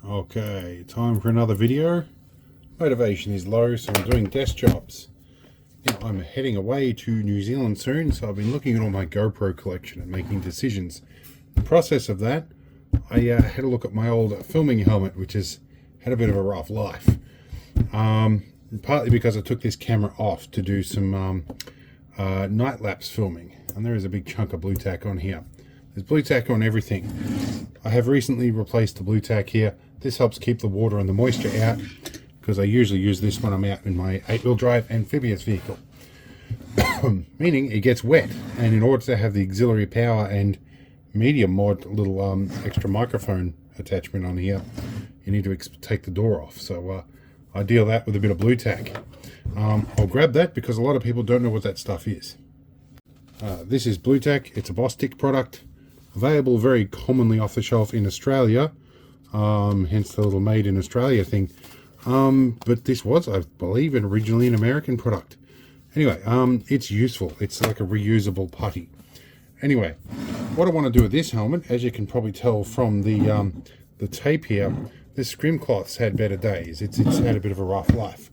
Okay, time for another video. Motivation is low, so I'm doing desk jobs. Now, I'm heading away to New Zealand soon, so I've been looking at all my GoPro collection and making decisions. In the process of that, I had a look at my old filming helmet, which has had a bit of a rough life. Partly because I took this camera off to do some night lapse filming, and there is a big chunk of blue tack on here. There's blue tack on everything. I have recently replaced the blue tack here. This helps keep the water and the moisture out, because I usually use this when I'm out in my 8-wheel drive amphibious vehicle. Meaning it gets wet, and in order to have the auxiliary power and medium mod little extra microphone attachment on here, you need to take the door off. So I deal that with a bit of blue tack. I'll grab that because a lot of people don't know what that stuff is. This is blue tack. It's a Bostik product, available very commonly off the shelf in Australia, hence the little made in Australia thing. But this was, I believe, originally an American product. Anyway, it's useful. It's like a reusable putty. Anyway, what I want to do with this helmet, as you can probably tell from the tape here, this scrim cloth's had better days. It's had a bit of a rough life.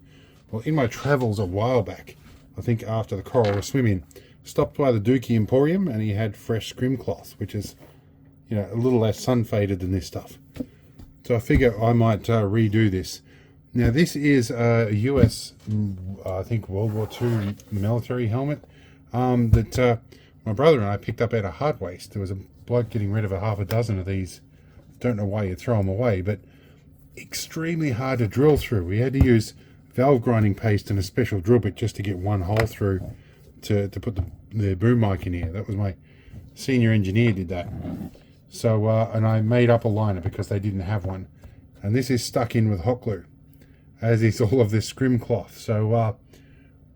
Well, in my travels a while back, I think after the Coral Reef swimming, stopped by the Dookie Emporium, and he had fresh scrim cloth, which is, you know, a little less sun faded than this stuff. So I figure I might redo this. Now this is a US, I think World War II military helmet that my brother and I picked up at a hard waste. There was a bloke getting rid of half a dozen of these. Don't know why you throw them away, but extremely hard to drill through. We had to use valve grinding paste and a special drill bit just to get one hole through to put the boom mic in here. That was my senior engineer did that. So and I made up a liner because they didn't have one, and this is stuck in with hot glue, as is all of this scrim cloth. So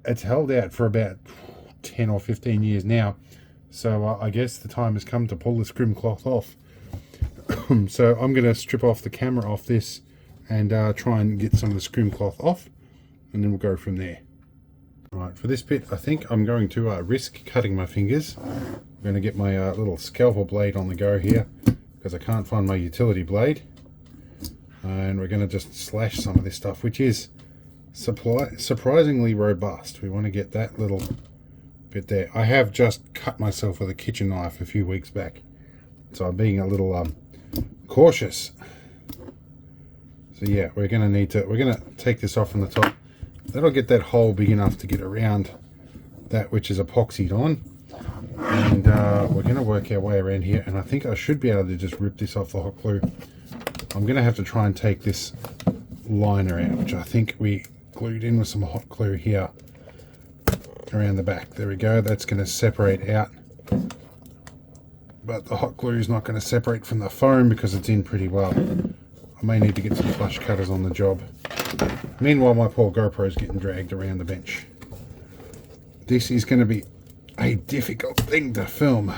it's held out for about 10 or 15 years now. So I guess the time has come to pull the scrim cloth off. So I'm going to strip off the camera off this and try and get some of the scrim cloth off, and then we'll go from there. Right, for this bit I think I'm going to risk cutting my fingers. I'm going to get my little scalpel blade on the go here, because I can't find my utility blade. And we're going to just slash some of this stuff, which is surprisingly robust. We want to get that little bit there. I have just cut myself with a kitchen knife a few weeks back, so I'm being a little cautious. So yeah, we're going to take this off from the top. That'll get that hole big enough to get around that which is epoxied on, and we're going to work our way around here, and I think I should be able to just rip this off the hot glue. I'm going to have to try and take this liner out, which I think we glued in with some hot glue here around the back. There we go. That's going to separate out, but the hot glue is not going to separate from the foam because it's in pretty well. I may need to get some flush cutters on the job. Meanwhile, my poor GoPro is getting dragged around the bench. This is going to be a difficult thing to film.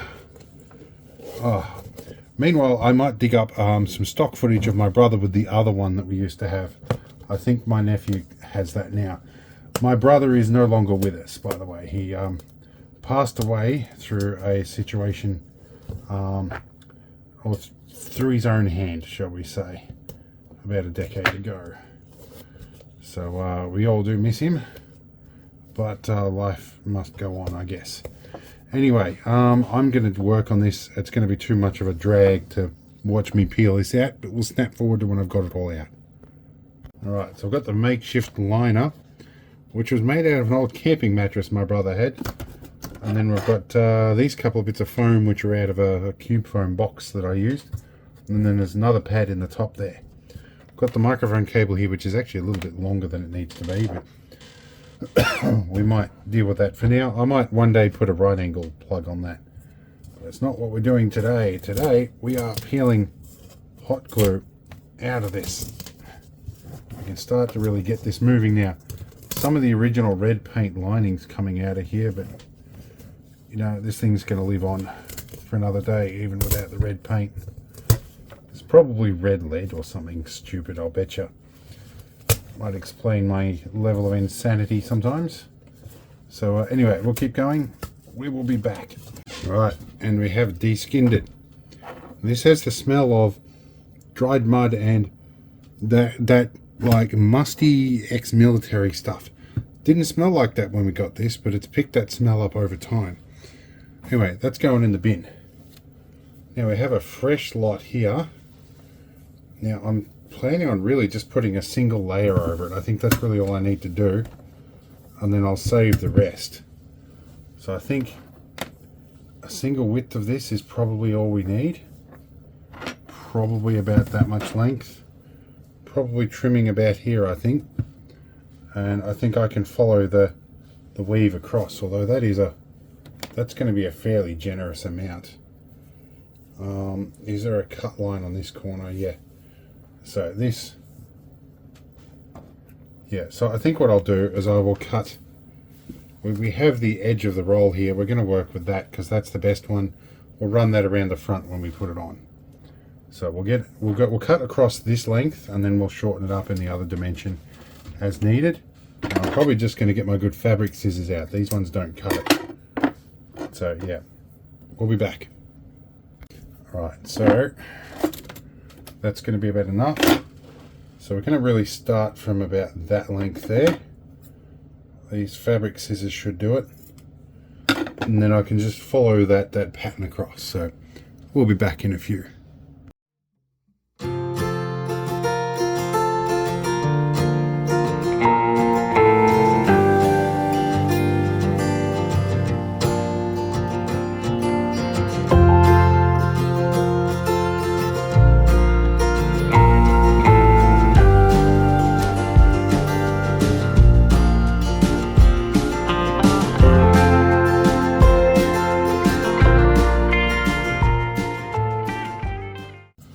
Oh. Meanwhile, I might dig up some stock footage of my brother with the other one that we used to have. I think my nephew has that now. My brother is no longer with us, by the way. He passed away through a situation, or through his own hand, shall we say, about a decade ago. So we all do miss him, but life must go on, I guess. Anyway, I'm going to work on this. It's going to be too much of a drag to watch me peel this out, but we'll snap forward to when I've got it all out. Alright, so I've got the makeshift liner, which was made out of an old camping mattress my brother had. And then we've got these couple of bits of foam, which are out of a cube foam box that I used. And then there's another pad in the top there. I've got the microphone cable here, which is actually a little bit longer than it needs to be, but we might deal with that for now. I might one day put a right angle plug on that, but that's not what we're doing today. Today we are peeling hot glue out of this. We can start to really get this moving now. Some of the original red paint linings coming out of here, but you know, this thing's going to live on for another day even without the red paint. It's probably red lead or something stupid, I'll bet you. Might explain my level of insanity sometimes. So anyway, we'll keep going. We will be back. Right, and we have de-skinned it. This has the smell of dried mud and that like musty ex-military stuff. Didn't smell like that when we got this, but it's picked that smell up over time. Anyway, that's going in the bin. Now we have a fresh lot here. Now I'm planning on really just putting a single layer over it. I think that's really all I need to do, and then I'll save the rest. So I think a single width of this is probably all we need. Probably about that much length. Probably trimming about here, I think. And I think I can follow the weave across, although that's going to be a fairly generous amount. Is there a cut line on this corner? Yeah. So this, yeah, so I think what I'll do is I will cut, we have the edge of the roll here, we're going to work with that because that's the best one. We'll run that around the front when we put it on. So we'll cut across this length, and then we'll shorten it up in the other dimension as needed. And I'm probably just going to get my good fabric scissors out. These ones don't cut it. So yeah, we'll be back. Alright, so that's going to be about enough. So we're going to really start from about that length there. These fabric scissors should do it. And then I can just follow that pattern across. So we'll be back in a few.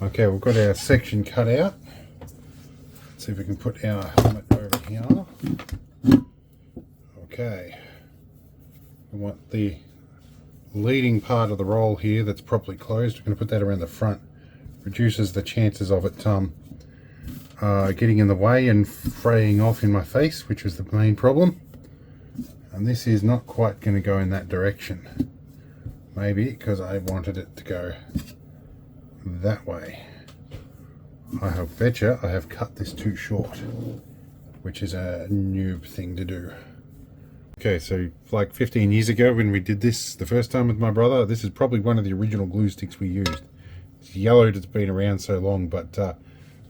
Okay, we've got our section cut out. Let's see if we can put our helmet over here. Okay, we want the leading part of the roll here that's properly closed. We're going to put that around the front. Reduces the chances of it getting in the way and fraying off in my face, which was the main problem. And this is not quite going to go in that direction. Maybe because I wanted it to go that way. I have betcha I have cut this too short, which is a noob thing to do. Okay, so like 15 years ago when we did this the first time with my brother, this is probably one of the original glue sticks we used. It's yellowed, it's been around so long, but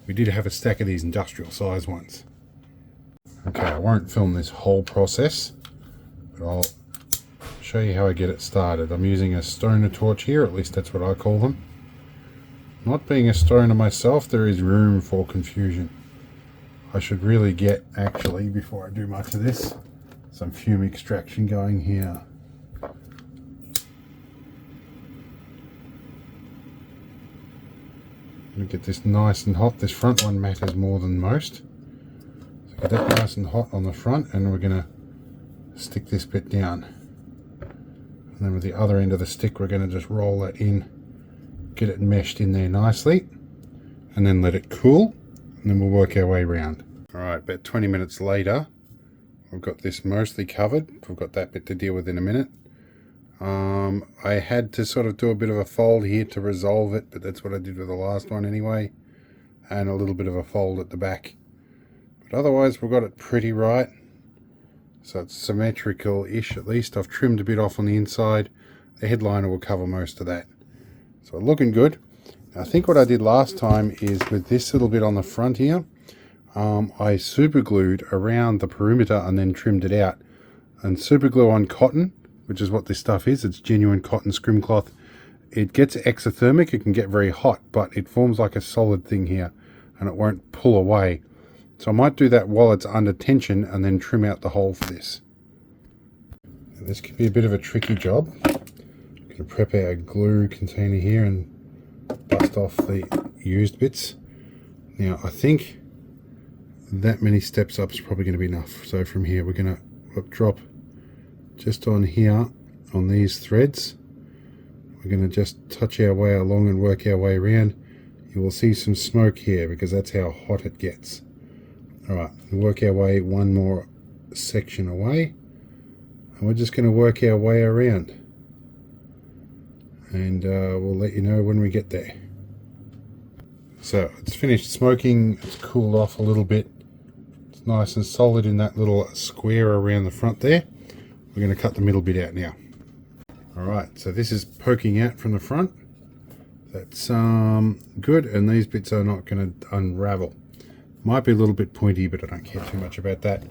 we did have a stack of these industrial size ones. Okay, I won't film this whole process, but I'll show you how I get it started. I'm using a stoner torch here, at least that's what I call them. Not being a stoner myself, there is room for confusion. I should really get, actually, before I do much of this, some fume extraction going here. Get this nice and hot. This front one matters more than most. So get that nice and hot on the front, and we're going to stick this bit down. And then with the other end of the stick, we're going to just roll that in. Get it meshed in there nicely, and then let it cool, and then we'll work our way around. Alright, about 20 minutes later, we've got this mostly covered. We've got that bit to deal with in a minute. I had to sort of do a bit of a fold here to resolve it, but that's what I did with the last one anyway, and a little bit of a fold at the back. But otherwise we've got it pretty right, so it's symmetrical-ish at least. I've trimmed a bit off on the inside. The headliner will cover most of that. So looking good. Now, I think what I did last time is with this little bit on the front here, I super glued around the perimeter and then trimmed it out. And super glue on cotton, which is what this stuff is, it's genuine cotton scrim cloth. It gets exothermic, it can get very hot, but it forms like a solid thing here and it won't pull away. So I might do that while it's under tension and then trim out the hole for this. Now, this can be a bit of a tricky job. To prep our glue container here and bust off the used bits. Now I think that many steps up is probably going to be enough. So from here we're going to drop just on here on these threads. We're going to just touch our way along and work our way around. You will see some smoke here because that's how hot it gets. Alright, we'll work our way one more section away, and we're just going to work our way around. And we'll let you know when we get there. So it's finished smoking, it's cooled off a little bit. It's nice and solid in that little square around the front there. We're going to cut the middle bit out now. Alright, so this is poking out from the front. That's good, and these bits are not going to unravel. Might be a little bit pointy, but I don't care too much about that.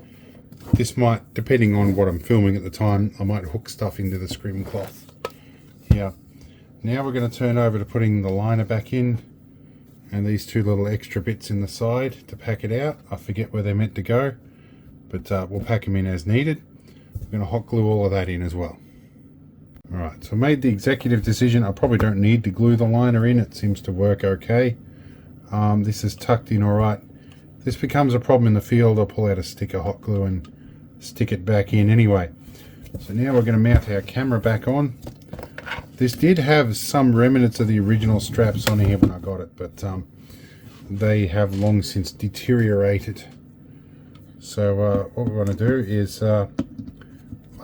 This might, depending on what I'm filming at the time, I might hook stuff into the scrim cloth. Yeah. Now we're going to turn over to putting the liner back in, and these two little extra bits in the side to pack it out. I forget where they're meant to go, but we'll pack them in as needed. We're going to hot glue all of that in as well. Alright, so I made the executive decision. I probably don't need to glue the liner in. It seems to work okay. This is tucked in alright. This becomes a problem in the field. I'll pull out a stick of hot glue and stick it back in anyway. So now we're going to mount our camera back on. This did have some remnants of the original straps on here when I got it, but they have long since deteriorated. So what we're going to do is, I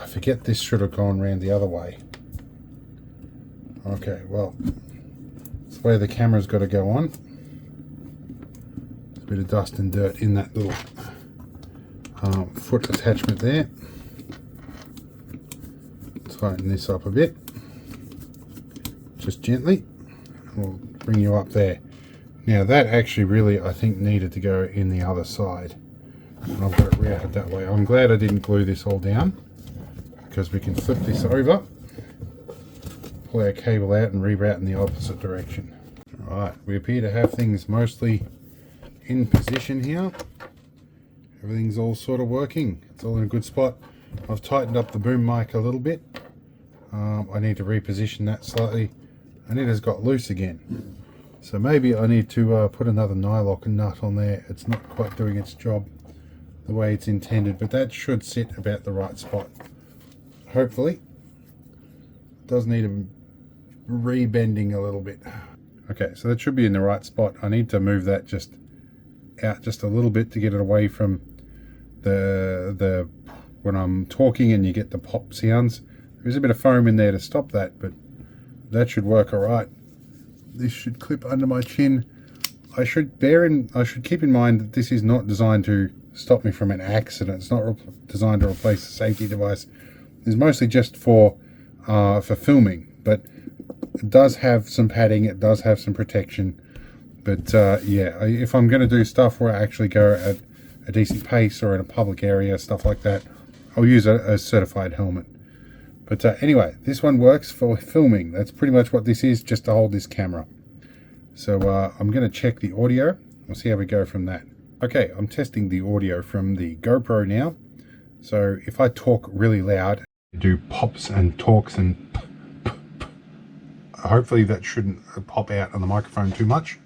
forget this should have gone around the other way. Okay, well, it's the way the camera's got to go on. There's a bit of dust and dirt in that little foot attachment there. Tighten this up a bit, just gently. We'll bring you up there. Now that actually really, I think, needed to go in the other side. And I've got it routed that way. I'm glad I didn't glue this all down, because we can flip this over, pull our cable out and reroute in the opposite direction. Alright, we appear to have things mostly in position here. Everything's all sort of working. It's all in a good spot. I've tightened up the boom mic a little bit. I need to reposition that slightly, and it has got loose again. So maybe I need to put another nylock nut on there. It's not quite doing its job the way it's intended, but that should sit about the right spot. Hopefully. It does need a rebending a little bit. Okay, so that should be in the right spot. I need to move that just out just a little bit to get it away from the when I'm talking and you get the pop sounds. There's a bit of foam in there to stop that, but that should work all right. This should clip under my chin. I should keep in mind that this is not designed to stop me from an accident. It's not designed to replace a safety device. It's mostly just for filming, but it does have some padding. It does have some protection. But yeah, if I'm going to do stuff where I actually go at a decent pace or in a public area, stuff like that, I'll use a certified helmet. But anyway, this one works for filming. That's pretty much what this is, just to hold this camera. So I'm going to check the audio. We'll see how we go from that. Okay, I'm testing the audio from the GoPro now. So if I talk really loud, do pops and talks and hopefully that shouldn't pop out on the microphone too much.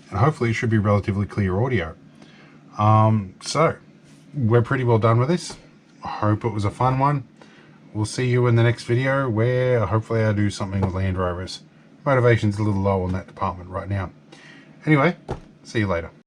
And hopefully it should be relatively clear audio. So we're pretty well done with this. I hope it was a fun one. We'll see you in the next video where hopefully I do something with Land Rovers. Motivation's a little low on that department right now. Anyway, see you later.